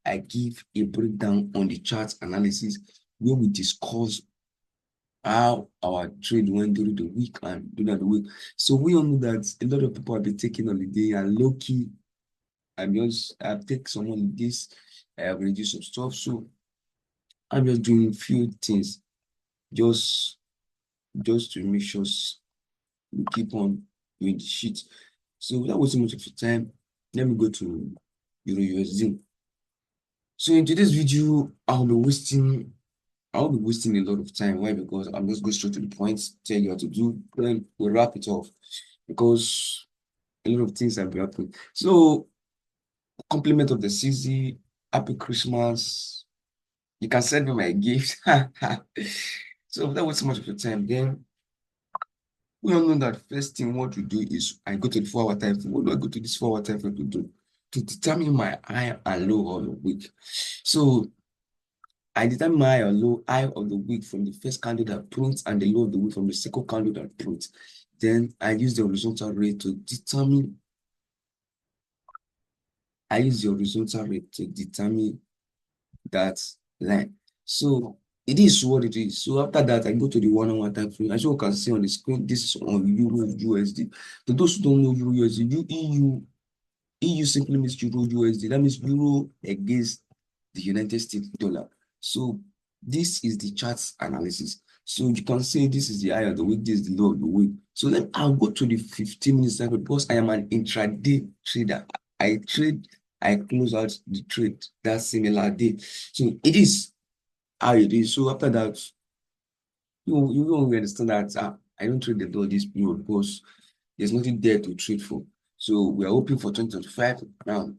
I give a breakdown on the chart analysis where we discuss how our trade went during the week and during the week. So we all know that a lot of people have been taking holiday and low key. I've taken some holidays, I have reduced some stuff. So I'm just doing few things just to make sure we keep on doing the shit. So without wasting much of your time, let me go to Euro USD. So in today's video, I'll be wasting a lot of time. Why? Because I'm just going straight to the point, tell you what to do, then we'll wrap it off because a lot of things have been happening. So, compliment of the season, happy Christmas. You can send me my gift. So that was so much of your time. Then we all know that first thing what we do is I go to the 4-hour time frame. What do I go to this 4-hour time frame to do? To determine my high and low of the week. So I determine my high or low high of the week from the first candle that prints and the low of the week from the second candle that prints. Then I use the horizontal rate to determine. That line. So it is what it is. So after that, I go to the 1-on-1 time frame. As you can see on the screen, this is on Euro USD. To those who don't know Euro USD, EU simply means Euro USD. That means Euro against the United States dollar. So this is the charts analysis. So you can say this is the high of the week, this is the low of the week. So then I'll go to the 15-minute cycle because I am an intraday trader. I close out the trade that similar day. So it is how it is. So after that, you don't understand that I don't trade the dollar this period because there's nothing there to trade for. So we are hoping for 2025 now.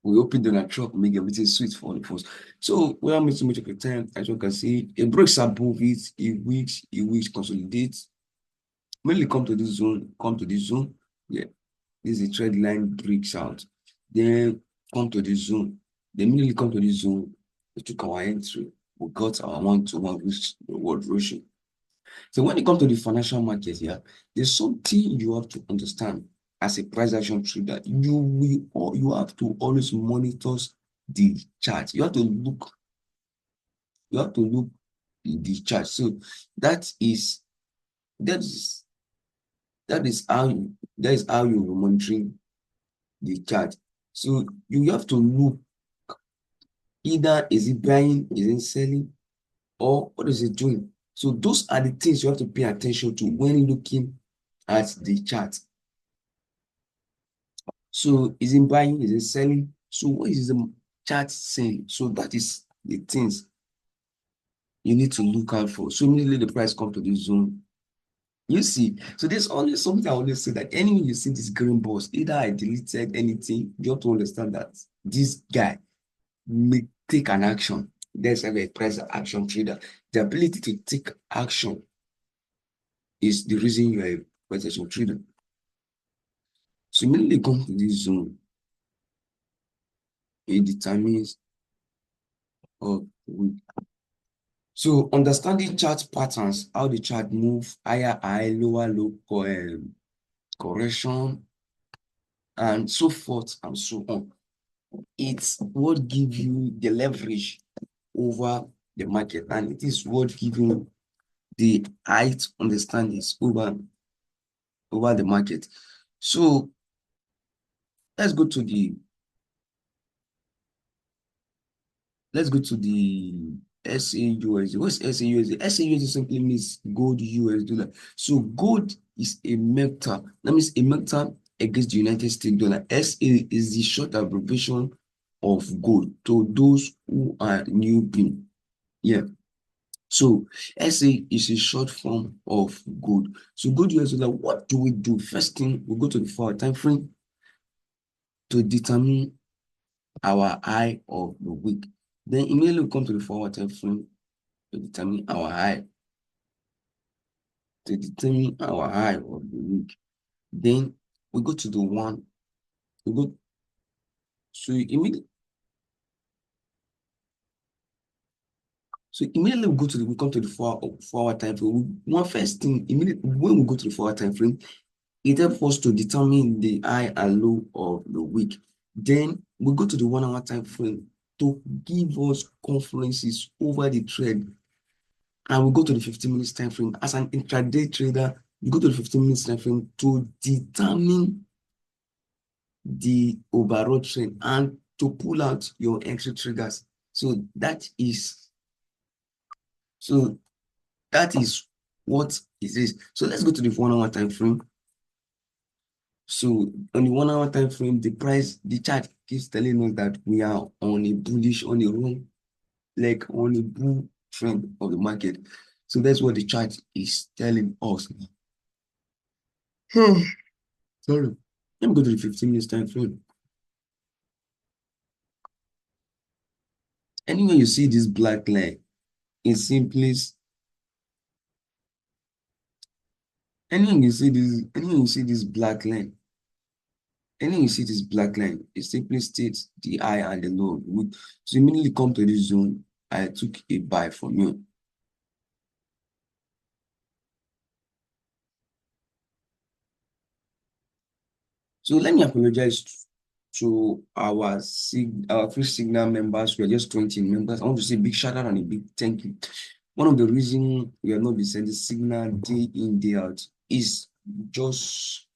We hope Donald Trump make everything sweet for all of us. So we are making much of the time, as you can see, it breaks above it, it weeks consolidates. Mainly come to this zone. Yeah, this is a trend line breaks out. Then come to this zone. Then immediately come to this zone. We took our entry. We got our 1-to-1 reward ratio. So when it comes to the financial market here, there's something you have to understand as a price action trader. You have to always monitor the chart. You have to look the chart. So that is how you're monitoring the chart. So you have to look either is it buying, is it selling, or what is it doing? So those are the things you have to pay attention to when looking at the chart. So is it buying, is it selling? So what is the chart saying? So that is the things you need to look out for. So immediately the price come to this zone. You see, so there's always something I always say that anyway you see this green box, either I deleted anything, you have to understand that this guy may take an action. There's a price action trader. The ability to take action is the reason you are a price action trader. So immediately come to this zone, it determines so understanding chart patterns, how the chart move, higher high, lower low, correction, and so forth and so on. It's what gives you the leverage over the market, and it is what gives you the height understandings over the market. So let's go to the SAUSD. What's SAUSD? SAUSD simply means gold US dollar. So gold is a metal. That means a metal against the United States dollar. SA is the short abbreviation of gold to those who are newbie. Yeah. So SA is a short form of gold. So gold US dollar, what do we do? First thing, we go to the 4-hour time frame to determine our high of the week. Then immediately we come to the 4-hour time frame to determine our high. of the week. Then we go to the one. Immediately we come to the 4-hour time frame. One first thing immediately when we go to the 4-hour time frame, it helps us to determine the high and low of the week. Then we go to the 1-hour time frame to give us confluences over the trend. And we go to the 15 minutes time frame. As an intraday trader, you go to the 15 minutes time frame to determine the overall trend and to pull out your entry triggers. So that is so that is what it is. So let's go to the 1 hour time frame. So on the 1 hour time frame, the chart keeps telling us that we are on a bullish, on a run, like on a bull trend of the market. So that's what the chart is telling us. Sorry. Let me go to the 15 minutes time frame. Anywhere you see this black line, it simply anywhere you see this black line, anywhere you see this black line, it simply states the high and the low. So immediately come to this zone, I took a buy from you. So let me apologize to our free signal members. We are just 20 members. I want to say a big shout out and a big thank you. One of the reasons we have not been sending signal day in, day out is just,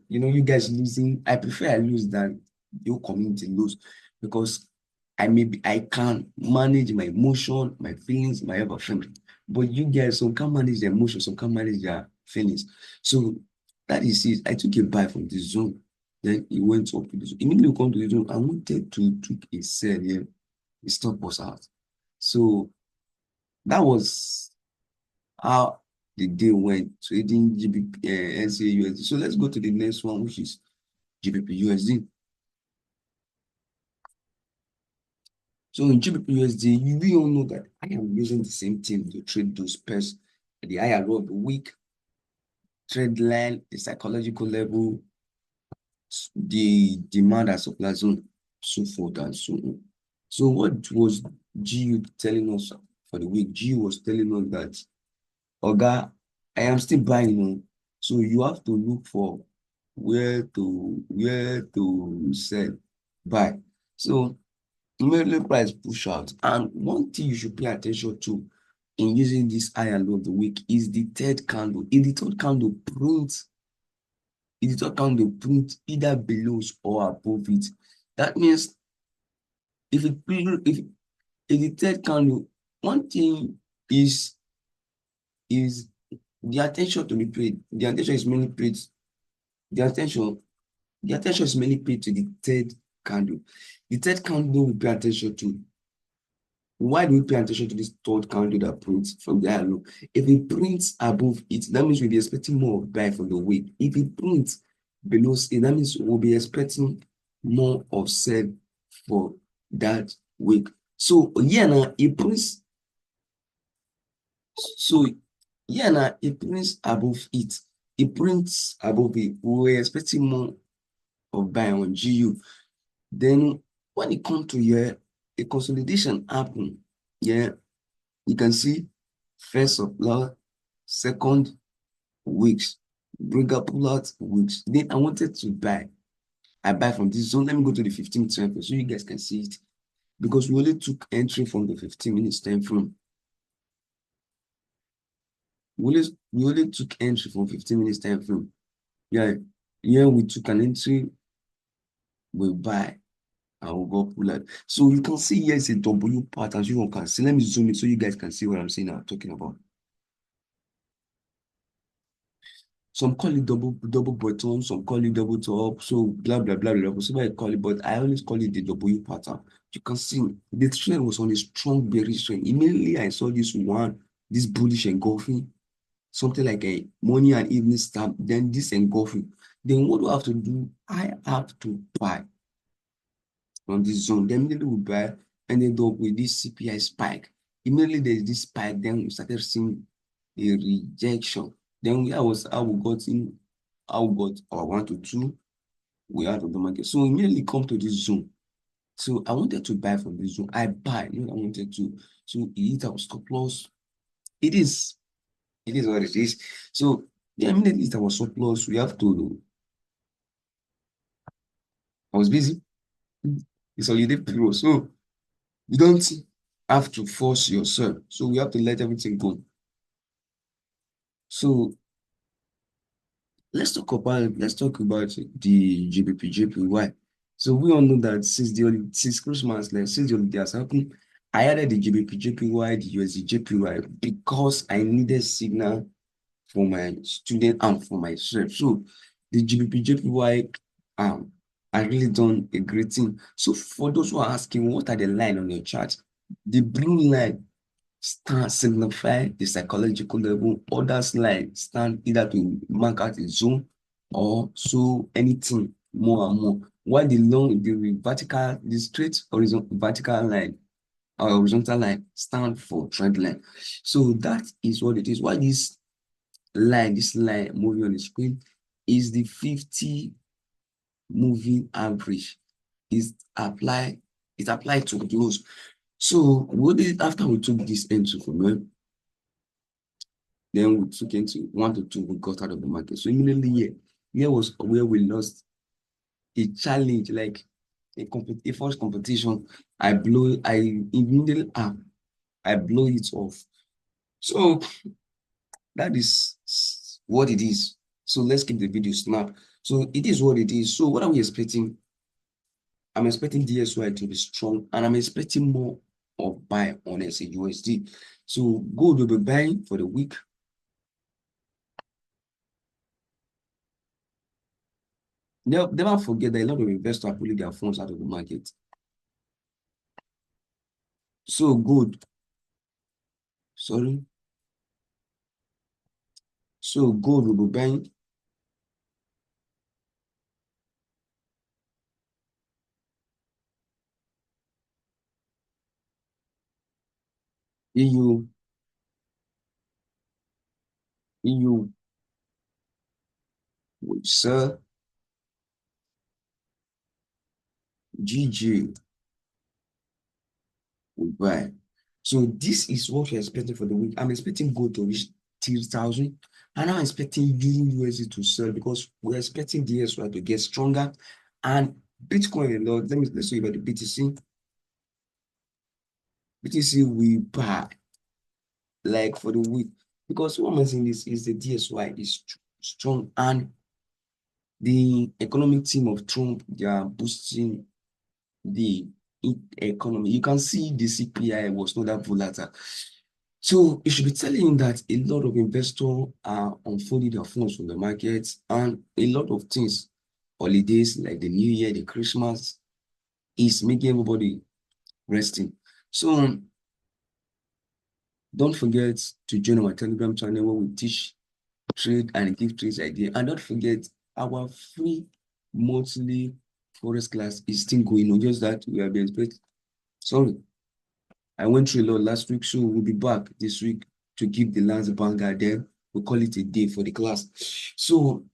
you guys losing. I prefer I lose than your community lose, because I can manage my emotion, my feelings, my everything. But you guys, some can't manage their emotions, some can't manage their feelings. So that is it. I took a buy from the zone. Then it went up to the zone. Immediately we come to the zone. I wanted to take a sell here. The stop was out. So that was how the day went trading GBP, NCA USD. So let's go to the next one, which is GBP USD. So in GBP USD, we all know that I am using the same thing to trade those pairs, the higher low of the week, trend line, the psychological level, the demand and supply zone, so forth and so on. So what was GU telling us for the week? GU was telling us that, Oga, I am still buying on. So you have to look for where to sell, buy. So immediately price push out. And one thing you should pay attention to in using this high and low of the week is the third candle. If the third candle prints either below or above it, that means if the third candle, one thing is the attention to be paid. The attention is mainly paid. The attention is mainly paid to the third candle. The third candle we pay attention to. Why do we pay attention to this third candle that prints from the high low? If it prints above it, that means we'll be expecting more of buy from the week. If it prints below it, that means we'll be expecting more of sell for that week. So yeah, now it prints. So yeah, now it prints above it. It prints above it. We were expecting more of buy on GU. Then when it comes to here, a consolidation happen. Yeah, you can see first of all, second weeks, bigger pull out weeks. Then I wanted to buy. I buy from this zone. Let me go to the 15 time frame so you guys can see it. Because we only took entry from the 15 minutes time frame. We only took entry from 15 minutes time frame. Yeah, here we took an entry, we buy, and we'll go pull out. So you can see here is a W pattern. You can see. Let me zoom it so you guys can see what I'm saying. I'm talking about. Some call it double bottom, some call it double top, so blah blah blah blah. So I call it, but I always call it the W pattern. You can see the trend was on a strong bearish trend. Immediately I saw this bullish engulfing, something like a morning and evening stamp, then this engulfing. Then what do I have to do? I have to buy from this zone. Then immediately we buy, ended up with this CPI spike. Immediately there's this spike, then we started seeing a rejection. Then we got our 1 to 2, we out of the market. So we immediately come to this zone. So I wanted to buy from this zone. I buy, I wanted to. So it hit our stop loss. It is what it is. So yeah, immediately it our stop loss. We have to. I was busy. It's holiday period. So You don't have to force yourself. So we have to let everything go. So let's talk about the GBP. So we all know that since Christmas, like since the holiday has happened, I added the GBP, the USD JPY because I needed signal for my student and for myself. So the GBP I really done a great thing. So for those who are asking, what are the line on your chart? The blue line stand signify the psychological level. Others line stand either to mark out a zone or so anything more and more. While the straight vertical line or horizontal line stand for trend line. So that is what it is. Why this line moving on the screen is the 50 moving average. Is apply it applied to close. So what did after we took this into from then we took into 1 to 2, we got out of the market. So immediately here was where we lost a challenge, like a first competition. I immediately I blow it off. So that is what it is. So let's keep the video snap. So it is what it is. So what are we expecting? I'm expecting DSY to be strong, and I'm expecting more of buy on SAUSD. So gold will be buying for the week. Never forget that a lot of investors are pulling their funds out of the market. So gold, sorry. So gold will be buying. EU, EU will sell. GG will buy. So this is what we're expecting for the week. I'm expecting gold to reach 3,000, and I'm expecting Euro USD to sell because we're expecting DSY to get stronger, and Bitcoin a lot. Let's talk about the BTC. BTC will buy like for the week because what I'm saying is the DSY is strong, and the economic team of Trump, they are boosting the economy. You can see the CPI was not that volatile. So it should be telling you that a lot of investors are unfolding their funds from the markets, and a lot of things, holidays like the New Year, the Christmas, is making everybody resting. So don't forget to join our Telegram channel where we teach trade and give trades idea. And don't forget our free monthly Forex class is still going on, just that we have been expecting. Sorry, I went through a lot last week, so we'll be back this week to give the last banger. Then we'll call it a day for the class. So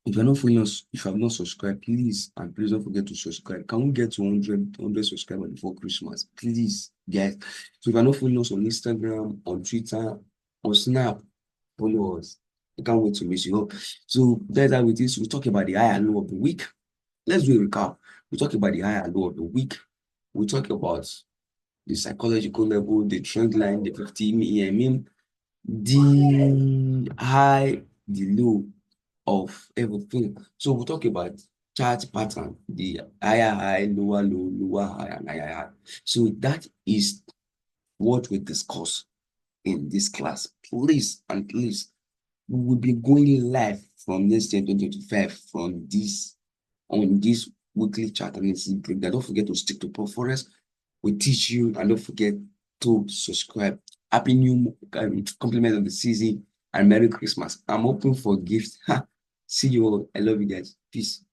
if you're not following us, if you have not subscribed, please and please don't forget to subscribe. Can we get to 100 subscribers before Christmas? Please, guys. So if you're not following us on Instagram, on Twitter, on Snap, follow us. I can't wait to miss you up. So that's how it is. We talk about the high and low of the week. Let's do a recap. We talk about the high and low of the week. We talk about the psychological level, the trend line, the 50 EMM, the high, the low of everything. So we'll talk about chart pattern, the higher high, lower low, lower high, and higher high. So that is what we discuss in this class. Please and please, we will be going live from next year 2025 from this on this weekly chart analysis breakdown. Don't forget to stick to Forex. We teach you, and don't forget to subscribe. Happy new compliment of the season and Merry Christmas. I'm open for gifts. See you all. I love you guys. Peace.